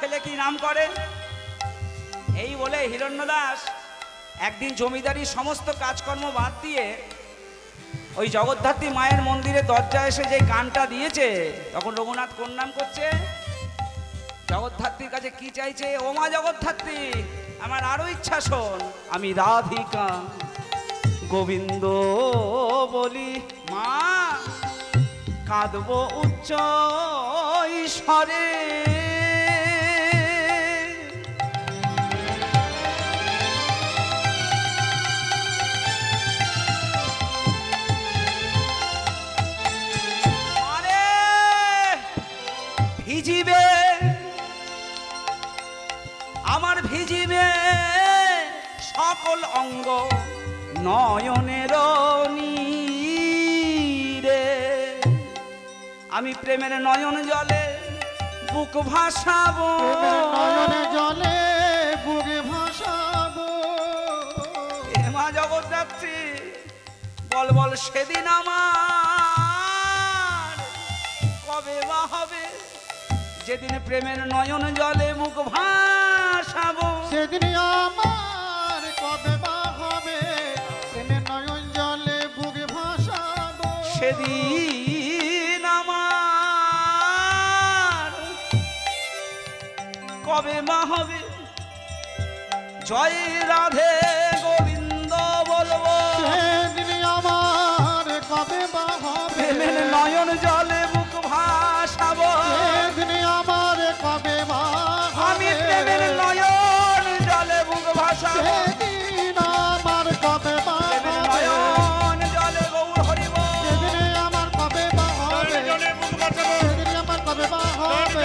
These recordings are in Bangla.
ছেলে কি নাম করে। এই বলে হিরণ্যদাস একদিন জমিদারির সমস্ত কাজকর্ম বাদ দিয়ে ওই জগদ্ধাত্রী মায়ের মন্দিরে দরজা এসে যে গানটা দিয়েছে, তখন রঘুনাথ কোন নাম করছে, জগদ্ধাত্রীর কাছে কি চাইছে, ও মা জগদ্ধাত্রী আমার আরো ইচ্ছা শোন, আমি রাধিকা গোবিন্দ বলি মা কাঁদবো উচ্চ ঈশ্বরে। ভিজিবে আমার ভিজিবে সকল অঙ্গ নয়নের নীরে, আমি প্রেমের নয়ন জলে বুক ভাসাবো, নয়নে জলে বুক ভাসাবো। এ মা জগদ্ধাত্রী বল বল সেদিন আমার কবে বা হবে, যেদিন প্রেমের নয়ন জলে মুখ ভাসাবো, সেদিন আমার কবে বা হবে, প্রেমের নয়ন জলে বুক ভাসাবো। সেদিন আমার কবে বা হবে, জয় রাধে গোবিন্দ বলবো, সেদিন আমার কবে বা হবে, প্রেমের নয়ন জলে মুখ ভাসাবো, সেদিন আমার কবে বা আমি হবে, প্রেমের নয়ন জলে মুখ ভাসাবো, সেদিন আমার কবে বা প্রেমের হবে, নয়ন জলে গৌর হরিব, সেদিন আমার কবে বা হবে, সেদিন আমার কবে বা হবে,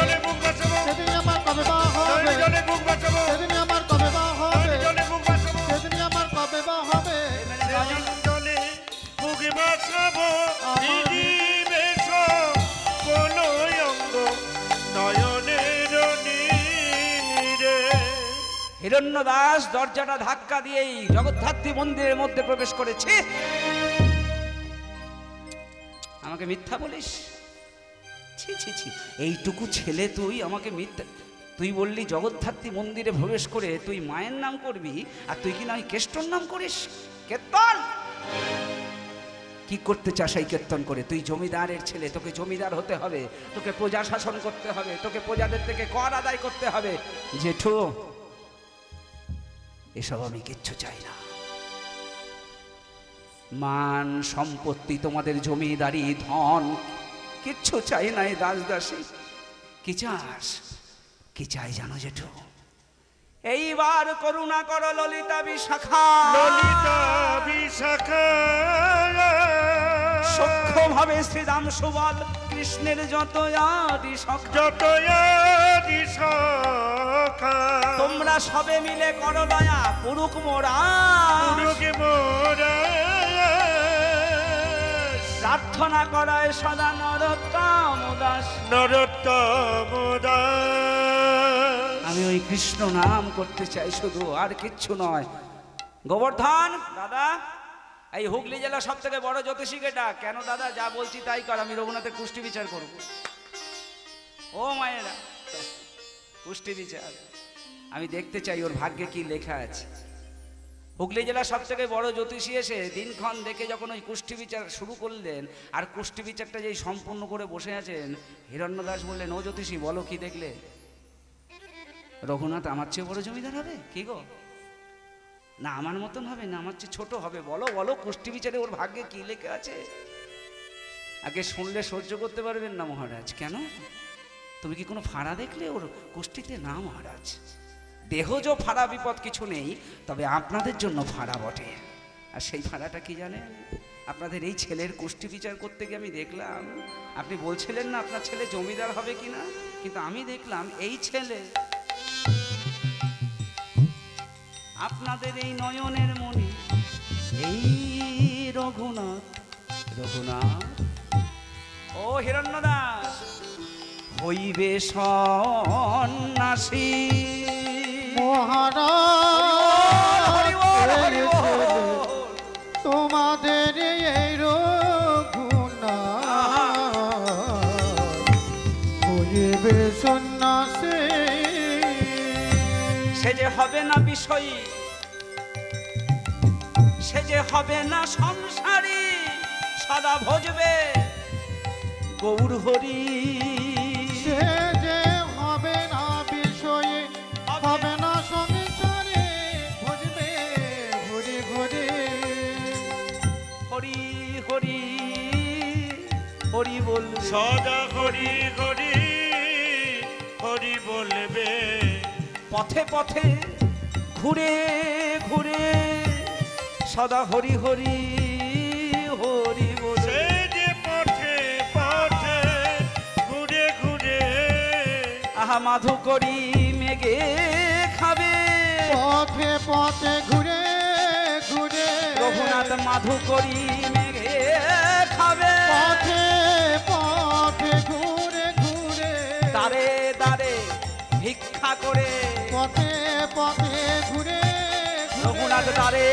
সেদিন আমার কবে বা হবে, সেদিন আমার কবে বা হবে, সেদিন আমার কবে বা হবে। হিরণ্যদাস দরজাটা ধাক্কা দিয়েই জগদ্ধাত্রী মন্দিরের মধ্যে প্রবেশ করেছে। আমাকে মিথ্যা বলিস? ছি ছি ছি, এইটুকু ছেলে তুই আমাকে মিথ্যা, তুই বললি জগদ্ধাত্রী মন্দিরে প্রবেশ করে তুই মায়ের নাম করবি, আর তুই কি না ওই কেষ্টর নাম করিস? কীর্তন কি করতে চাস এই কীর্তন করে? তুই জমিদারের ছেলে, তোকে জমিদার হতে হবে, তোকে প্রজা শাসন করতে হবে, তোকে প্রজাদের থেকে কর আদায় করতে হবে। জেঠু এসব আমি কিচ্ছু চাই না, মান সম্পত্তি তোমাদের জমিদারি ধন কিচ্ছু চাই না। এই দাস দাসী কি চাস? কি চাই জানো জেঠু? এইবার করুণা করো ললিতা বিশাখা, সখ্য ভাবে শ্রীরাম সুবল কৃষ্ণের যত আদি সখা, তোমরা সবে মিলে করো দয়া পুরুক মোরা, প্রার্থনা করায় সদা নরোত্তম দাস। আমি ওই কৃষ্ণ নাম করতে চাই শুধু, আর কিচ্ছু নয়। গোবর্ধন দাদা, এই হুগলি জেলা সব থেকে বড় জ্যোতিষীকে ডাক। কেন দাদা? যা বলছি তাই কর, আমি রঘুনাথের কুষ্টি বিচার করব। ও মায়েরা, কুষ্টি বিচার আমি দেখতে চাই, ওর ভাগ্যে কি লেখা আছে। হুগলি জেলা সব থেকে বড় জ্যোতিষী এসে দিনক্ষণ দেখে যখন ওই কুষ্টি বিচার শুরু করলেন, আর কুষ্টি বিচারটা যেই সম্পূর্ণ করে বসে আছেন, হিরণ্যদাস বললেন, ও জ্যোতিষী বলো কি দেখলে? রঘুনাথ আমার চেয়ে বড় জমিদার হবে? কি গো, না আমার মতন হবে, না আমার চেয়ে ছোট হবে? বলো বলো, কুষ্টি বিচারে ওর ভাগ্যে কি লেখা আছে? আগে শুনলে সহ্য করতে পারবেন না মহারাজ। কেন? তুমি কি কোনো ফাঁড়া দেখলে ওর কুষ্টিতে? না মহারাজ, দেহজ ফাঁড়া বিপদ কিছু নেই, তবে আপনাদের জন্য ফাঁড়া বটে। আর সেই ফাঁড়াটা কি জানেন? আপনাদের এই ছেলের কুষ্টি বিচার করতে গিয়ে আমি দেখলাম, আপনি বলছিলেন না আপনার ছেলে জমিদার হবে কিনা, কিন্তু আমি দেখলাম এই ছেলে আপনাদের এই নয়নের মণি, এই রঘুনাথ। রঘুনাথ ও হিরণ্যদাস হইবে সন্ন্যাসী। মহারাজ তোমাদের এই রঘুনাথ হইবে সন্ন্যাসী। সে যে হবে না বিষয়ী, সে যে হবে না সংসারী, সদা ভজবে গৌর হরি। সে যে হবে না বিষয়ে, হবে না সংসারে, ভজবে হরি হরি। হরি হরি হরি বলবে, সদা হরি হরি হরি বলবে। পথে পথে ঘুরে ঘুরে সদা হরি হরি হরি বলবে। সে যে পথে পথে ঘুরে ঘুরে আহা মাধু করি মেঘে খাবে, পথে পথে ঘুরে ঘুরে রঘুনাথ মাধু করি মেঘে খাবে। পথে পথে ঘুরে ঘুরে দাঁড়ে দাঁড়ে ভিক্ষা করে, পথে পথে ঘুরে রঘুনাথ দাঁড়ে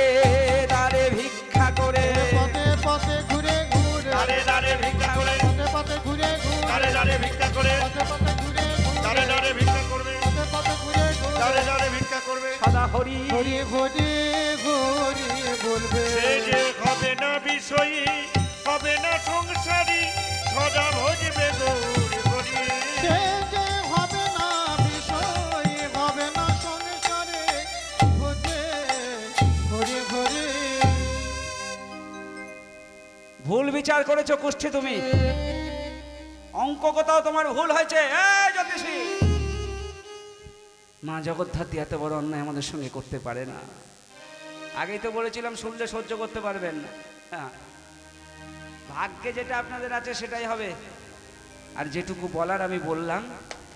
দাঁড়ে ভিক্ষা করে, পথে পথে ঘুরে ঘুরে দাঁড়ে দাঁড়ে ভিক্ষা করে, পথে পথে ঘুরে ঘুরে দাঁড়ে দাঁড়ে ভিক্ষা করে, পথে পথে ঘুরে দাঁড়ে দাঁড়ে ভিক্ষা করবে, পথে পথে ঘুরে দাঁড়ে দাঁড়ে ভিক্ষা করবে। সদা হরি হরি হরি হরি বলবে। সে যে হবে না বিষয়ী, হবে না সংসারী, সদা ভজবে গৌর হরি। সে যে হবে না বিষয়, হবে না সংসারে, ভজে হরি হরি। ভুল বিচার করেছো কুষ্ঠি, তুমি অঙ্ক কোথাও তোমার ভুল হয়েছে। এই জ্যোতিষী, মা জগদ্ধাত্রী এত বড় অন্যায় আমাদের সঙ্গে করতে পারে না। আগেই তো বলেছিলাম শুনলে সহ্য করতে পারবেন না। হ্যাঁ, ভাগ্যে যেটা আপনাদের আছে সেটাই হবে। আর যেটুকু বলার আমি বললাম।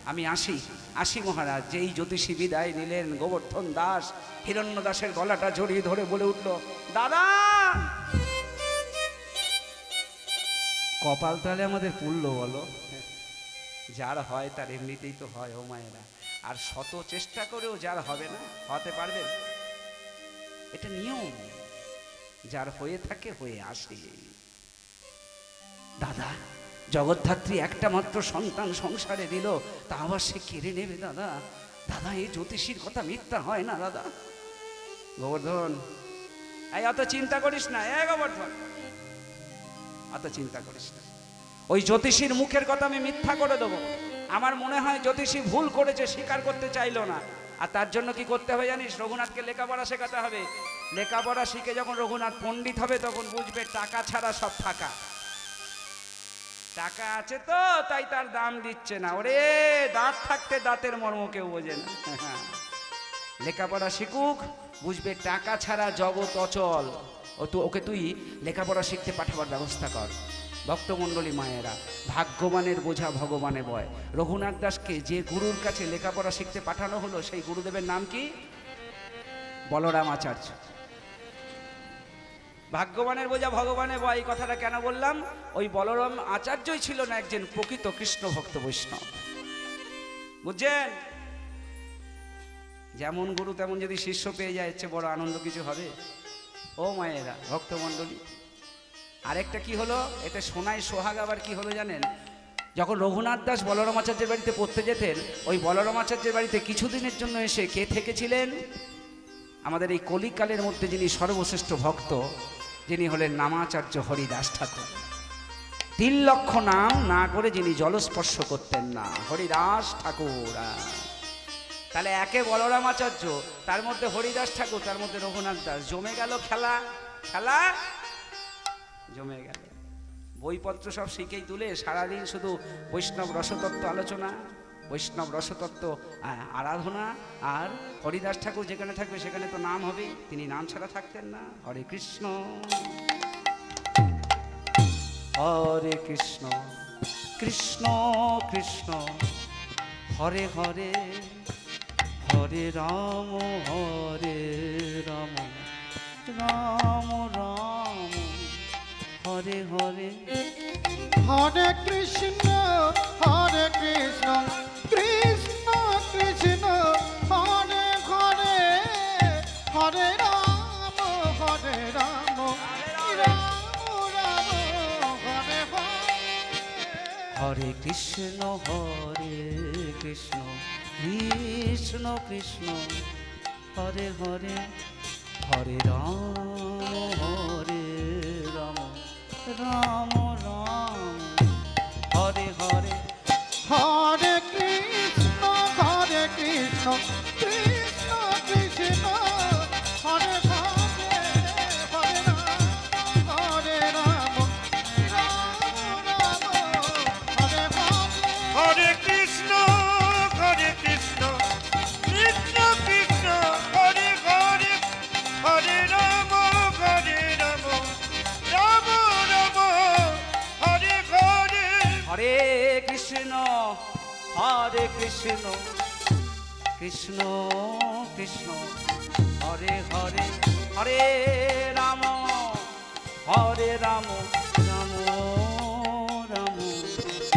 আমি আসি আসি মহারাজ। যেই জ্যোতিষী বিদায় নিলেন, গোবর্ধন দাস হিরণ্য দাসের গলাটা জড়িয়ে ধরে বলে উঠল, দাদা। কপাল তাহলে আমাদের পুরল বলো? যার হয় তার এমনিতেই তো হয় ও মায়েরা। আর শত চেষ্টা করেও যার হবে না, হতে পারবে না। এটা নিয়ম, যার হয়ে থাকে হয়ে আসে। দাদা, জগদ্ধাত্রী একটা মাত্র সন্তান সংসারে দিল, তা আবার সে কেড়ে নেবে দাদা? দাদা, এই জ্যোতিষীর কথা মিথ্যা হয় না দাদা। গোবর্ধন, এই অত চিন্তা করিস না। এ গোবর্ধন, অত চিন্তা করিস না। ওই জ্যোতিষীর মুখের কথা আমি মিথ্যা করে দেবো। আমার মনে হয় জ্যোতিষী ভুল করেছে, স্বীকার করতে চাইলো না। আর তার জন্য কি করতে হবে জানিস? রঘুনাথকে লেখাপড়া শেখাতে হবে। লেখাপড়া শিখে যখন রঘুনাথ পণ্ডিত হবে, তখন বুঝবে টাকা ছাড়া সব ফাঁকা। টাকা আছে তো তাই তার দাম দিচ্ছে না। ওরে, দাঁত থাকতে দাঁতের মর্ম কেউ বোঝে না। লেখাপড়া শিখুক, বুঝবে টাকা ছাড়া জগৎ অচল। ওকে তুই লেখাপড়া শিখতে পাঠাবার ব্যবস্থা কর। ভক্তমণ্ডলী মায়েরা, ভাগ্যবানের বোঝা ভগবানে বয়। রঘুনাথ দাসকে যে গুরুর কাছে লেখাপড়া শিখতে পাঠানো হলো, সেই গুরুদেবের নাম কি? বলরাম আচার্য। ভাগ্যবানের বোঝা ভগবানে বয়, এই কথাটা কেন বললাম? ওই বলরাম আচার্যই ছিল না একজন প্রকৃত কৃষ্ণ ভক্ত বৈষ্ণব। বুঝছেন? যেমন গুরু তেমন যদি শিষ্য পেয়ে যায়, এর বড় আনন্দ কিছু হবে? ও মায়েরা, ভক্তমণ্ডলী, আরেকটা কি হলো? এটা সোনায় সোহাগ। আবার কি হলো জানেন? যখন রঘুনাথ দাস বলরাম আচার্যের বাড়িতে পড়তে যেতেন, ওই বলরাম আচার্যের বাড়িতে কিছুদিনের জন্য এসে কে থেকেছিলেন? আমাদের এই কলিকালের মধ্যে যিনি সর্বশ্রেষ্ঠ ভক্ত, যিনি হলেন নামাচার্য হরিদাস ঠাকুর। 3 লক্ষ নাম না করে যিনি জলস্পর্শ করতেন না, হরিদাস ঠাকুর। তাহলে একে বলরাম আচার্য, তার মধ্যে হরিদাস ঠাকুর, তার মধ্যে রঘুনাথ দাস। জমে গেল খেলা, খেলা জমে গেল। বইপত্র সব শিখেই তুলে সারাদিন শুধু বৈষ্ণব রসতত্ত্ব আলোচনা, বৈষ্ণব রসতত্ত্ব আরাধনা। আর হরিদাস ঠাকুর যেখানে থাকবে সেখানে তো নাম হবে, তিনি নাম ছাড়া থাকতেন না। হরে কৃষ্ণ হরে কৃষ্ণ কৃষ্ণ কৃষ্ণ হরে হরে, হরে রাম হরে রাম রাম রাম হরে হরে। হরে কৃষ্ণ কৃষ্ণ কৃষ্ণ হরে হরে, হরে রাম রাম রাম হরে হরে। হরে কৃষ্ণ কৃষ্ণ কৃষ্ণ হরে হরে হরে রাম হরে রাম রাম রাম হরে হরে হরে কৃষ্ণ কৃষ্ণ কৃষ্ণ হরে হরে হরে রাম হরে রাম রাম রাম হরে হরে হরে কৃষ্ণ কৃষ্ণ কৃষ্ণ কৃষ্ণ হরে হরে হরে রাম রাম রাম হরে হরে হরে কৃষ্ণ কৃষ্ণ কৃষ্ণ হরে হরে হরে রাম রাম রাম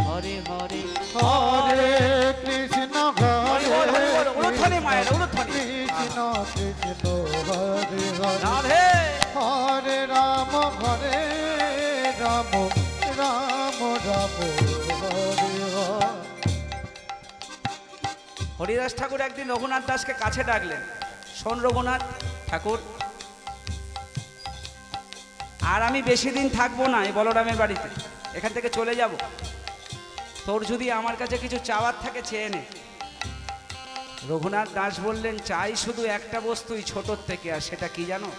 হরে হরে হরে কৃষ্ণ উলুধ্বনি মায়ের উলুধ্বনি কৃষ্ণ কৃষ্ণ হরে হরে রাধে হরে রাম রাম রাম হরে হরে হরিদাস ঠাকুর একদিন রঘুনাথ দাসকে কাছে ডাকলেন, শোন রঘুনাথ ঠাকুর, আর আমি বেশি দিন থাকবো না এই বলরামের বাড়িতে, এখান থেকে চলে যাব। তোর যদি আমার কাছে কিছু চাওয়ার থাকে চেয়ে নে। রঘুনাথ দাস বললেন, চাই শুধু একটা বস্তুই ছোটর থেকে, আর সেটা কি জানো?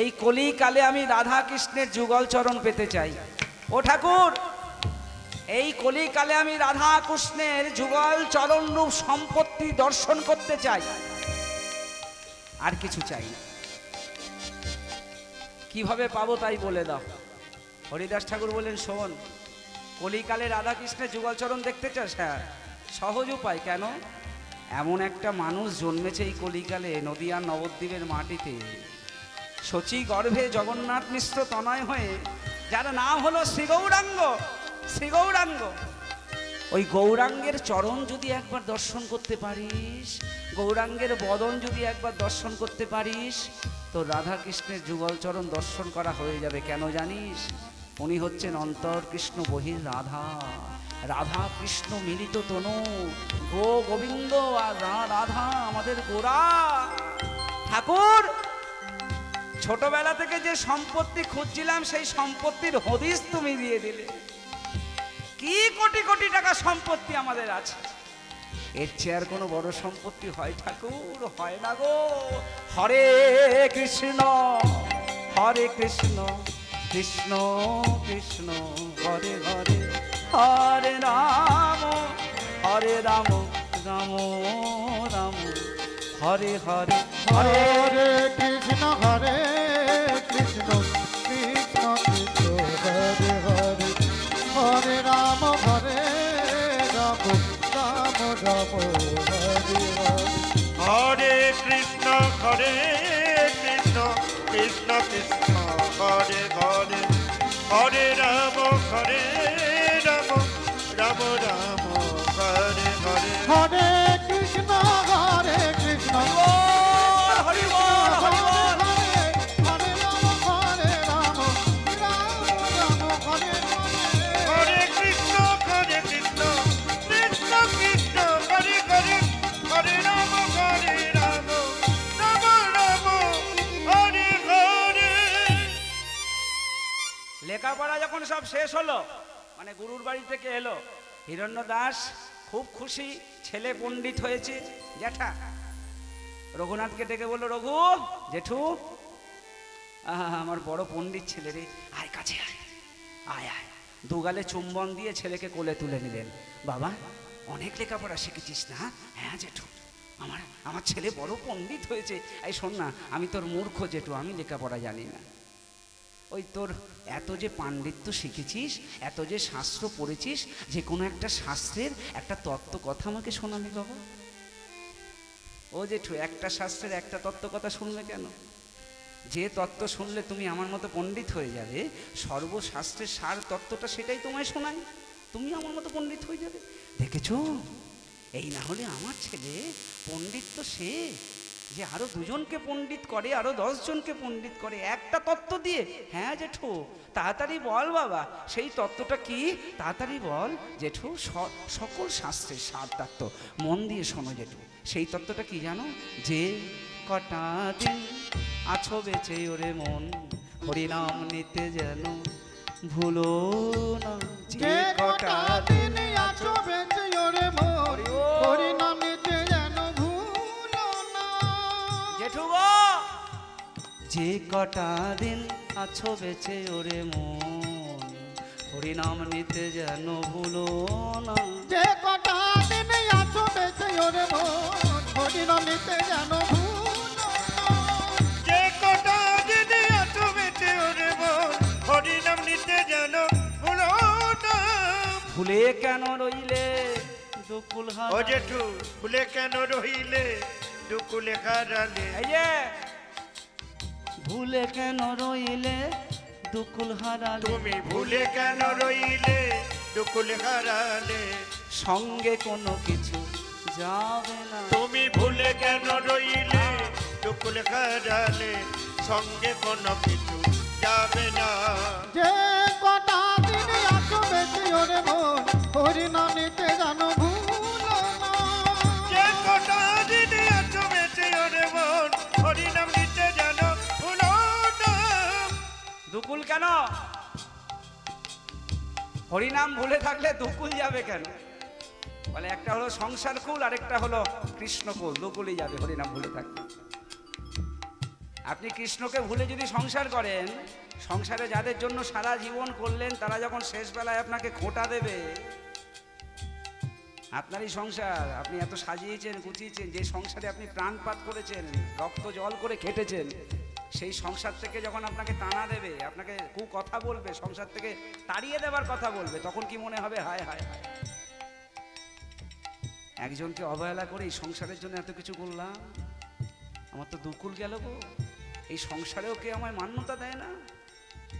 এই কলিকালে আমি রাধা কৃষ্ণের যুগল চরণ পেতে চাই। ও ঠাকুর, এই কলিকালে আমি রাধা কৃষ্ণের যুগল চরণ রূপ সম্পত্তি দর্শন করতে চাই, আর কিছু চাই না। কিভাবে পাবো তাই বলে দাও। হরিদাস ঠাকুর বললেন, শোন, কলিকালে রাধা কৃষ্ণের যুগল চরণ দেখতে চাস? হ্যাঁ, সহজ উপায়। কেন? এমন একটা মানুষ জন্মেছে এই কলিকালে নদিয়ার নবদ্বীপের মাটিতে, শচী গর্ভে জগন্নাথ মিশ্র তনয় হয়ে, যার নাম হলো শ্রী গৌরাঙ্গ। শ্রী গৌরাঙ্গ, ওই গৌরাঙ্গের চরণ যদি একবার দর্শন করতে পারিস, গৌরাঙ্গের বদন যদি একবার দর্শন করতে পারিস, তো রাধা কৃষ্ণের যুগল চরণ দর্শন করা হয়ে যাবে। কেন জানিস? উনি হচ্ছেন অন্তর কৃষ্ণ বহির রাধা, রাধা কৃষ্ণ মিলিত তনু, গো গোবিন্দ আর রাধা আমাদের গোরা। ঠাকুর, ছোটবেলা থেকে যে সম্পত্তি খুঁজছিলাম সেই সম্পত্তির হদিস তুমি দিয়ে দিলে। কি কোটি কোটি টাকা সম্পত্তি আমাদের আছে, এর চেয়ে আর কোনো বড় সম্পত্তি হয় ঠাকুর? হয় না গো। হরে কৃষ্ণ কৃষ্ণ কৃষ্ণ হরে হরে হরে রাম রাম রাম হরে হরে হরে কৃষ্ণ কৃষ্ণ কৃষ্ণ হরে হরে হরে রাম রাম রাম হরে হরে হরে কৃষ্ণ কৃষ্ণ কৃষ্ণ কৃষ্ণ হরে হরে হরে রাম রাম রাম রাম হরে হরে হরে কৃষ্ণ কৃষ্ণ হরি বল হরি বল। হরে রাম রাম রাম হরে হরে হরে কৃষ্ণ কৃষ্ণ কৃষ্ণ কৃষ্ণ হরে হরে হরে রাম রাম রাম হরে হরে। লেখাপড়া যখন সব শেষ হলো, মানে গুরুর বাড়ি থেকে এলো, হিরণ্য দাস খুব খুশি, ছেলে পণ্ডিত হয়েছে। জ্যাঠা রঘুনাথকে ডেকে বললো, রঘু জেঠু, আমার বড় পণ্ডিত ছেলে রে, আয় কাছে আয় আয় আয়। দুগালে চুম্বন দিয়ে ছেলেকে কোলে তুলে নিলেন। বাবা, অনেক লেখাপড়া শিখেছিস না? হ্যাঁ জেঠু, আমার ছেলে বড় পণ্ডিত হয়েছে। এই শোন না, আমি তোর মূর্খ জেঠু, আমি লেখাপড়া জানি না। ওই তোর এত যে পাণ্ডিত্য শিখেছিস, এত যে শাস্ত্র পড়েছিস, যে কোনো একটা শাস্ত্রের একটা তত্ত্ব কথা আমাকে শোনাবি বাবা। ও জেঠু, একটা শাস্ত্রের একটা তত্ত্ব কথা শুনলে কেন? যে তত্ত্ব শুনলে তুমি আমার মতো পণ্ডিত হয়ে যাবে, সর্বশাস্ত্রের সার তত্ত্বটা সেটাই তোমায় শোনাই, তুমি আমার মতো পণ্ডিত হয়ে যাবে। দেখেছো, এই না হলে আমার ছেলে পণ্ডিত তো সে, যে আরো দুজনকে পণ্ডিত করে, আরো 10 জনকে পণ্ডিত করে একটা তত্ত্ব দিয়ে। হ্যাঁ জেঠু, তাড়াতাড়ি বল বাবা, সেই তত্ত্বটা কি? তাড়াতাড়ি বল জেঠু। সকল শাস্ত্রের সার তত্ত্ব, মন দিয়ে শোনো জেঠু। সেই তত্ত্বটা কি জানো? যে কটা দিন আছো বেঁচে ওরে মন, হরিনাম নিতে যেন ভুলো না। যে কটা দিন আছো বেঁচে ওরে মন, হরিনাম নিতে যেন ভুলো না। জেঠু গো, যে কটা দিন আছো বেঁচে ওরে মন, হরিনাম নিতে যেন ভুলো না। যে কটা দিন আছো বেঁচে ওরে মন, হরিনাম নিতে যেন ভুলো না। যে কটা দিন আছো বেঁচে ওরে মন, হরিনাম নিতে যেন ভুলো না। ভুলে কেন রইলে দুকুল ও হারা? জেঠু, ভুলে কেন রহিলে দুকুলে হারালে? এই যে ভুলে কেন রইলে দুকুল হারালে? তুমি ভুলে কেন রইলে দুকুলে হারালে? সঙ্গে কোনো কিছু যাবে না। তুমি ভুলে কেন রইলে দুকুলে হারালে? সঙ্গে কোনো কিছু যাবে না। যে কটা দিন আছো বেঁচে ওরে মন, হরিনাম নিতে যেন ভুলো না। যে কটা দিন আছো বেঁচে ওরে মন, হরিনাম নিতে যেন ভুলো না। দুকুল কেন? হরিনাম ভুলে থাকলে দুকুল যাবে কেন? বলে একটা হলো সংসার কুল, আরেকটা হলো কৃষ্ণকুল। দুকুলই যাবে হরিনাম ভুলে থাকলে। আপনি কৃষ্ণকে ভুলে যদি সংসার করেন, সংসারে যাদের জন্য সারা জীবন করলেন, তারা যখন শেষ বেলায় আপনাকে খোঁটা দেবে, আপনারই সংসার, আপনি এত সাজিয়েছেন গুছিয়েছেন, যে সংসারে আপনি প্রাণপাত করেছেন, রক্ত জল করে খেটেছেন, সেই সংসার থেকে যখন আপনাকে টানা দেবে, আপনাকে কথা বলবে, সংসার থেকে তাড়িয়ে দেবার কথা বলবে, তখন কি মনে হবে? হায় হায় হায়, একজনকে অবহেলা করে এই সংসারের জন্য এত কিছু করলাম, আমার তো দুকুল গেল গো। এই সংসারেও কে আমায় মান্যতা দেয় না,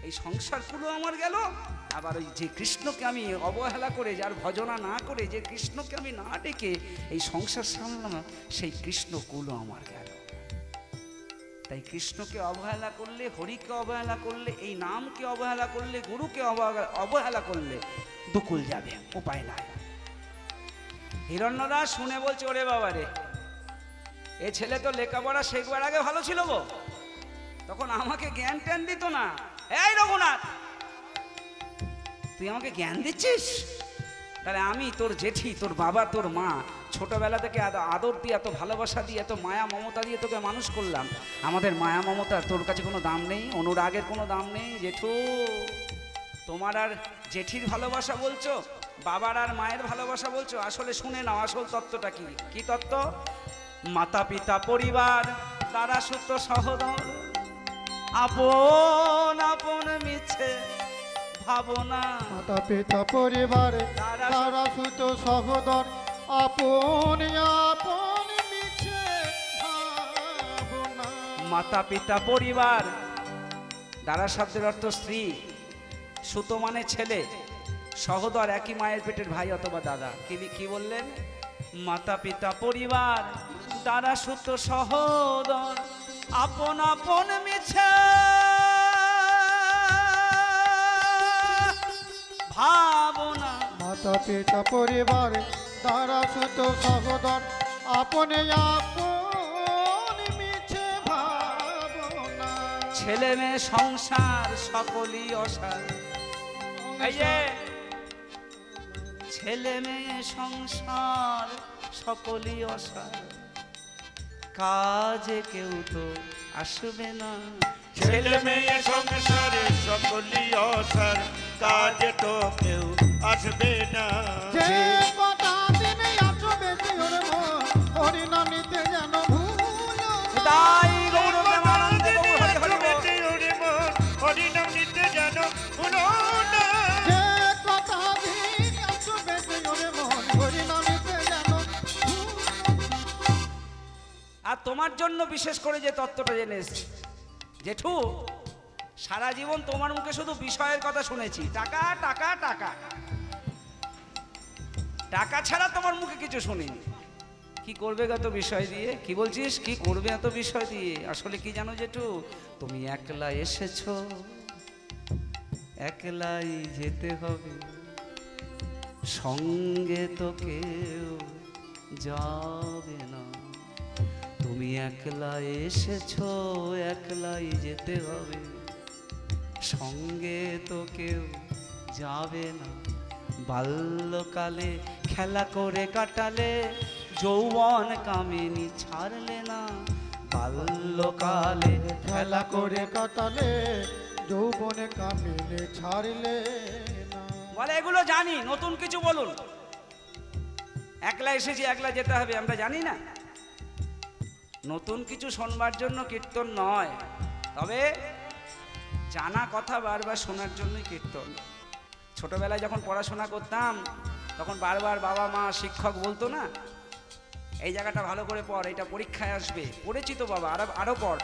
এই সংসারগুলো আমার গেল। আবার ওই যে কৃষ্ণকে আমি অবহেলা করে, যার ভজনা না করে, যে কৃষ্ণকে আমি না ডেকে এই সংসার সামলাম, সেই কৃষ্ণকুলও আমার গেল। তাই কৃষ্ণকে অবহেলা করলে, হরিকে অবহেলা করলে, এই নামকে অবহেলা করলে, গুরুকে অবহেলা করলে দুকুল যাবে, উপায় নাই। হিরণ্যদাস শুনে বলছে, ওরে বাবা রে, এ ছেলে তো লেখাপড়া শেখবার আগে ভালো ছিল গো, তখন আমাকে জ্ঞান ট্যান দিত না। এই রঘুনাথ, তুই আমাকে জ্ঞান দিচ্ছিস? তাহলে আমি তোর জেঠি, তোর বাবা, তোর মা, ছোটবেলা থেকে এত আদর দিয়ে, এত ভালোবাসা দিয়ে, এত মায়া মমতা দিয়ে তোকে মানুষ করলাম। আমাদের মায়া মমতা তোর কাছে কোনো দাম নেই, অনুরাগের কোনো দাম নেই? জেঠু, তোমার আর জেঠির ভালোবাসা বলছো, বাবার আর মায়ের ভালোবাসা বলছো, আসলে শুনে নাও আসল তত্ত্বটা কি। কি তত্ত্ব? মাতা পিতা পরিবার তারা সুত সহোদর, আপন আপন মিছে ভাবনা। মাতা পিতা পরিবারে তারা সুত সহোদর, আপন আপন মিছে ভাবনা। মাতা পিতা পরিবার, দ্বারা শব্দের অর্থ স্ত্রী, সুত মানে ছেলে, সহোদর একই মায়ের পেটের ভাই অথবা দাদা। কি বললেন? মাতা পিতা পরিবার দ্বারা সুত সহোদর, আপন আপন মিছে ভাবনা। মাতা পিতা পরিবারে তারা সুত সহোদর, আপন আপন মিছে ভাবনা। ছেলে মেয়ে সংসার সকলই অসার। এই যে ছেলে মেয়ে সংসার সকলই অসার, কাজে কেউ তো আসবে না। ছেলে মেয়ে সংসারে সকলই অসার, কাজে তো কেউ আসবে না। যে কটা দিন আছো বেঁচে ওরে মন, হরিনাম নিতে যেন ভুলো না। তাই গৌর প্রেমানন্দে গৌর হরি হরি বল। বেঁচে ওরে মন, হরিনাম নিতে যেন ভুলো না। যে কটা দিন আছো বেঁচে ওরে মন, হরিনাম নিতে যেন ভুলো না। আর তোমার জন্য বিশেষ করে যে তত্ত্বটা জেনে এসেছি জেঠু, সারা জীবন তোমার মুখে শুধু বিষয়ের কথা শুনেছি, টাকা টাকা টাকা, টাকা ছাড়া তোমার মুখে কিছু শুনিনি। কি করবে এত বিষয় দিয়ে? কি বলছিস, কি করবে এত বিষয় দিয়ে? আসলে কি জানো জেঠু, তুমি একলা এসেছো, একলাই যেতে হবে, সঙ্গে তো কেউ যাবে না। তুমি একলা এসেছো, একলাই যেতে হবে, সঙ্গে তো কেউ যাবে না। বাল্যকালে খেলা করে কাটালে, যৌবন কামিনী ছাড়লে না। বাল্যকালে খেলা করে কাটালে যৌবনে কামিনে ছাড়লে না। বলে এগুলো জানি, নতুন কিছু বলুন। একলা এসেছি, একলা যেতে হবে, আমরা জানি না। নতুন কিছু শোনবার জন্য কীর্তন নয়, তবে জানা কথা বারবার শোনার জন্যই কীর্তন। ছোটবেলায় যখন পড়াশোনা করতাম তখন বারবার বাবা মা শিক্ষক বলতো না, এই জায়গাটা ভালো করে পড়, এটা পরীক্ষায় আসবে। পড়েছি তো বাবা, আরো পড়।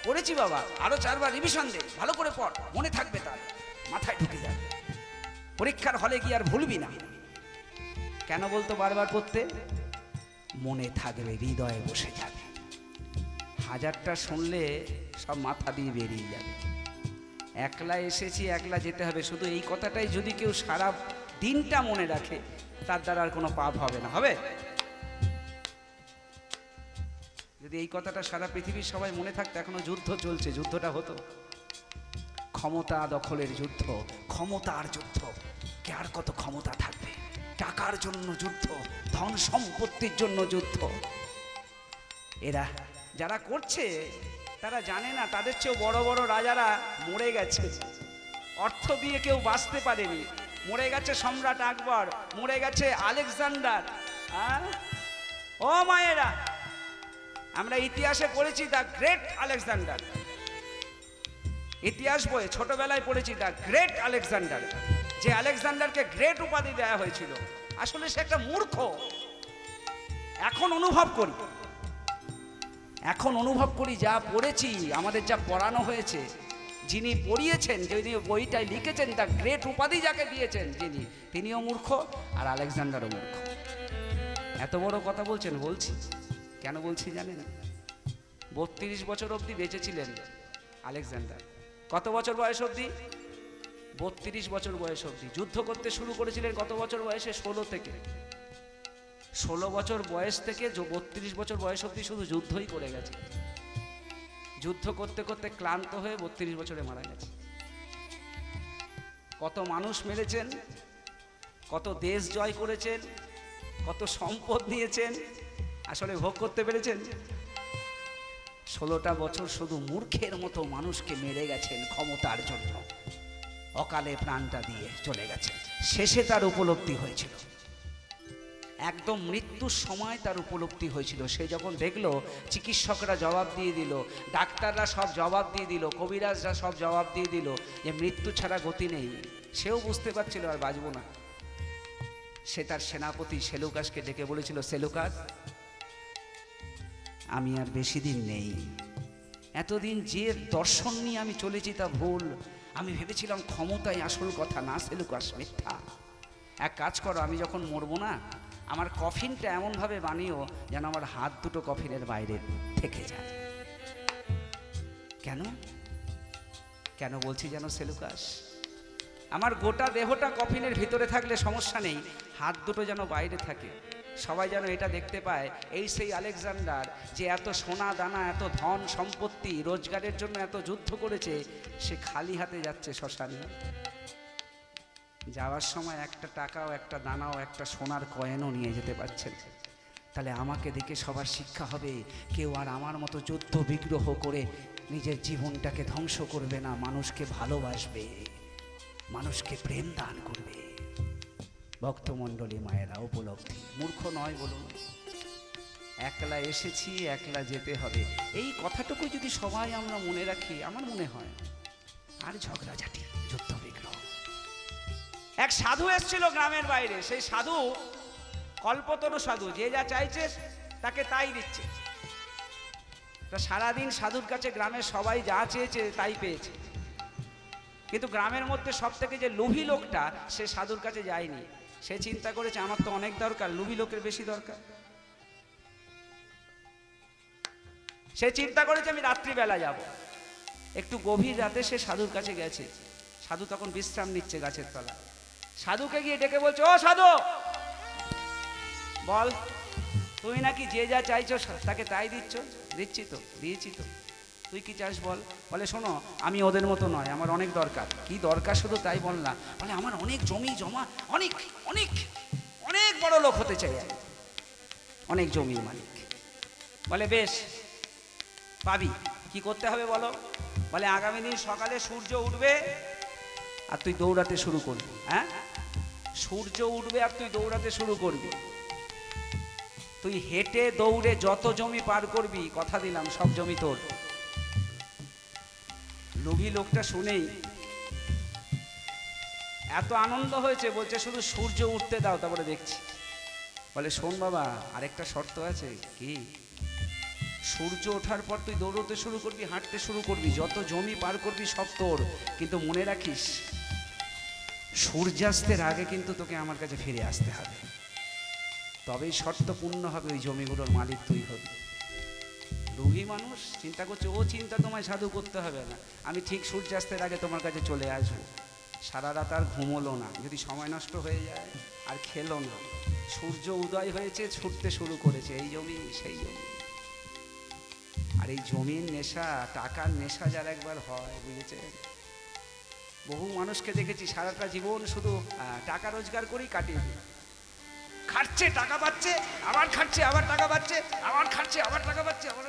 পড়েছি বাবা, আরো 4 বার রিভিশন দে, ভালো করে পড়, মনে থাকবে, তার মাথায় ঢুকে যাবে, পরীক্ষার হলে গিয়ে আর ভুলবি না। কেন বলতো বারবার পড়তে? মনে থাকবে, হৃদয়ে বসে যাবে। 1000টা শুনলে সব মাথা দিয়ে বেরিয়ে যাবে। একলা এসেছি, একলা যেতে হবে, শুধু এই কথাটাই যদি কেউ সারা দিনটা মনে রাখে, তার দ্বারা আর কোনো পাপ হবে না। হবে? যদি এই কথাটা সারা পৃথিবীর সবাই মনে থাকতো, এখনো যুদ্ধ চলছে, যুদ্ধটা হতো ক্ষমতা দখলের যুদ্ধ, ক্ষমতার যুদ্ধ। কে আর কত ক্ষমতা থাকবে, টাকার জন্য যুদ্ধ, ধন সম্পত্তির জন্য যুদ্ধ। এরা যারা করছে তারা জানে না তাদের চেয়েও বড় বড় রাজারা মরে গেছে, অর্থ দিয়ে কেউ বাঁচতে পারেনি। মরে গেছে সম্রাট আকবর, মরে গেছে আলেকজান্ডার। ও মায়েরা, আমরা ইতিহাসে পড়েছি দ্য গ্রেট আলেকজান্ডার, ইতিহাস বইয়ে ছোটবেলায় পড়েছি দ্য গ্রেট আলেকজান্ডার। যে আলেকজান্ডারকে গ্রেট উপাধি দেওয়া হয়েছিল, আসলে সে একটা মূর্খ। এখন অনুভব করি যা পড়েছি, আমাদের যা পড়ানো হয়েছে, যিনি পড়িয়েছেন, যিনি বইটাই লিখেছেন, দ্য গ্রেট উপাধি যাকে দিয়েছেন যিনি, তিনিও মূর্খ, আর আলেকজান্ডারও মূর্খ। এত বড় কথা বলছেন, বলছি কেন বলছি জানেন? 32 বছর অবধি বেঁচেছিলেন আলেকজান্ডার। কত বছর বয়স অবধি? 32 বছর বয়স অবধি। যুদ্ধ করতে শুরু করেছিলেন কত বছর বয়সে? 16 থেকে। 16 বছর বয়স থেকে 32 বছর বয়স অবধি শুধু যুদ্ধই করে গেছে। যুদ্ধ করতে করতে ক্লান্ত হয়ে 32 বছরে মারা গেছে। কত মানুষ মেরেছেন, কত দেশ জয় করেছেন, কত সম্পদ নিয়েছেন, আসলে ভোগ করতে পেরেছেন? 16টা বছর শুধু মূর্খের মতো মানুষকে মেরে গেছেন ক্ষমতার জন্য, অকালে প্রাণটা দিয়ে চলে গেছেন। শেষে তার উপলব্ধি হয়েছিল, একদম মৃত্যুর সময় তার উপলব্ধি হয়েছিল। সে যখন দেখলো চিকিৎসকরা জবাব দিয়ে দিল, ডাক্তাররা সব জবাব দিয়ে দিল, কবিরাজরা সব জবাব দিয়ে দিল যে মৃত্যু ছাড়া গতি নেই, সেও বুঝতে পারছিল আর বাঁচব না। সে তার সেনাপতি সেলুকাসকে ডেকে বলেছিল, সেলুকাস, আমি আর বেশি দিন নেই। এতদিন যে দর্শন নিয়ে আমি চলেছি তা ভুল। আমি ভেবেছিলাম ক্ষমতাই আসল কথা, না সেলুকাস, মিথ্যা। এক কাজ করো, আমি যখন মরবো না, আমার কফিনটা এমনভাবে বানিও যেন আমার হাত দুটো কফিনের বাইরে থেকে যায়। কেন কেন বলছি যেন সেলুকাস, আমার গোটা দেহটা কফিনের ভিতরে থাকলে সমস্যা নেই, হাত দুটো যেন বাইরে থাকে, সবাই যেন এটা দেখতে পায় এই সেই আলেকজান্ডার যে এত সোনা দানা, এত ধন সম্পত্তি রোজগারের জন্য এত যুদ্ধ করেছে, সে খালি হাতে যাচ্ছে শ্মশানে। যাওয়ার সময় একটা টাকাও, একটা দানাও, একটা সোনার কয়েনও নিয়ে যেতে পারছেন। তাহলে আমাকে দেখে সবার শিক্ষা হবে, কেউ আর আমার মতো যুদ্ধ বিগ্রহ করে নিজের জীবনটাকে ধ্বংস করবে না, মানুষকে ভালোবাসবে, মানুষকে প্রেম দান করবে। ভক্তমণ্ডলী মায়েরা, উপলব্ধি, মূর্খ নয় বলুন। একলা এসেছি, একলা যেতে হবে, এই কথাটুকু যদি সবাই আমরা মনে রাখি, আমার মনে হয় আর ঝগড়াঝাটি, যুদ্ধ বিগ্রহ। এক সাধু এসেছিল গ্রামের বাইরে, সেই সাধু কল্পতরু সাধু, যে যা চাইছে তাকে তাই দিচ্ছে। তা সারাদিন সাধুর কাছে গ্রামের সবাই যা চেয়েছে তাই পেয়েছে, কিন্তু গ্রামের মধ্যে সব থেকে যে লোভী লোকটা, সে সাধুর কাছে যায়নি। সে চিন্তা করেছে আমার তো অনেক দরকার, লোভী লোকের বেশি দরকার। সে চিন্তা করেছে আমি রাত্রিবেলা যাব। একটু গভীর রাতে সে সাধুর কাছে গেছে। সাধু তখন বিশ্রাম নিচ্ছে গাছের তলায়। সাধুকে গিয়ে ডেকে বলছে, ও সাধু বল, তুই নাকি যে যা চাইছো তাকে তাই দিচ্ছ। দিচ্ছি তো, দিয়েছি তো, তুই কি চাস বল। বলে শোনো, আমি ওদের মতো নয়, আমার অনেক দরকার। কি দরকার শুধু তাই বল না। বলে আমার অনেক জমি জমা, অনেক অনেক অনেক বড় লোক হতে চাই আমি, অনেক জমির মালিক। বলে বেশ, পাবি। কি করতে হবে বলো। বলে আগামী দিন সকালে সূর্য উঠবে আর তুই দৌড়াতে শুরু করবি। হ্যাঁ, সূর্য উঠবে আর তুই দৌড়াতে শুরু করবি। তুই হেঁটে দৌড়ে যত জমি পার করবি, কথা দিলাম সব জমি তোর। লোভী লোকটা শুনেই এত আনন্দ হয়েছে, বলছে শুধু সূর্য উঠতে দাও, তারপরে দেখছি। বলে শোন বাবা, আরেকটা শর্ত আছে। কি? সূর্য ওঠার পর তুই দৌড়তে শুরু করবি, হাঁটতে শুরু করবি, যত জমি পার করবি সব তোর। কিন্তু মনে রাখিস, সূর্যাস্তের আগে কিন্তু তোকে আমার কাছে ফিরে আসতে হবে, তবেই শর্ত পূর্ণ হবে, ওই জমিগুলোর মালিক তুই হবি। রোগী মানুষ চিন্তা করছে, ও চিন্তা তোমায় সাধু করতে হবে না, আমি ঠিক সূর্যাস্তের আগে তোমার কাছে চলে আসবো। সারা রাত আর ঘুমোলো না, যদি সময় নষ্ট হয়ে যায়, আর খেলো না। সূর্য উদয় হয়েছে, ছুটতে শুরু করেছে, এই জমি সেই জমি। আর এই জমির নেশা, টাকার নেশা যার একবার হয়, বুঝেছে? বহু মানুষকে দেখেছি সারাটা জীবন শুধু টাকা রোজগার করেই কাটিয়ে দিই। খাচ্ছে, টাকা পাচ্ছে, আবার খাচ্ছে, আবার টাকা পাচ্ছে, আবার খাচ্ছে, আবার টাকা পাচ্ছে, আবার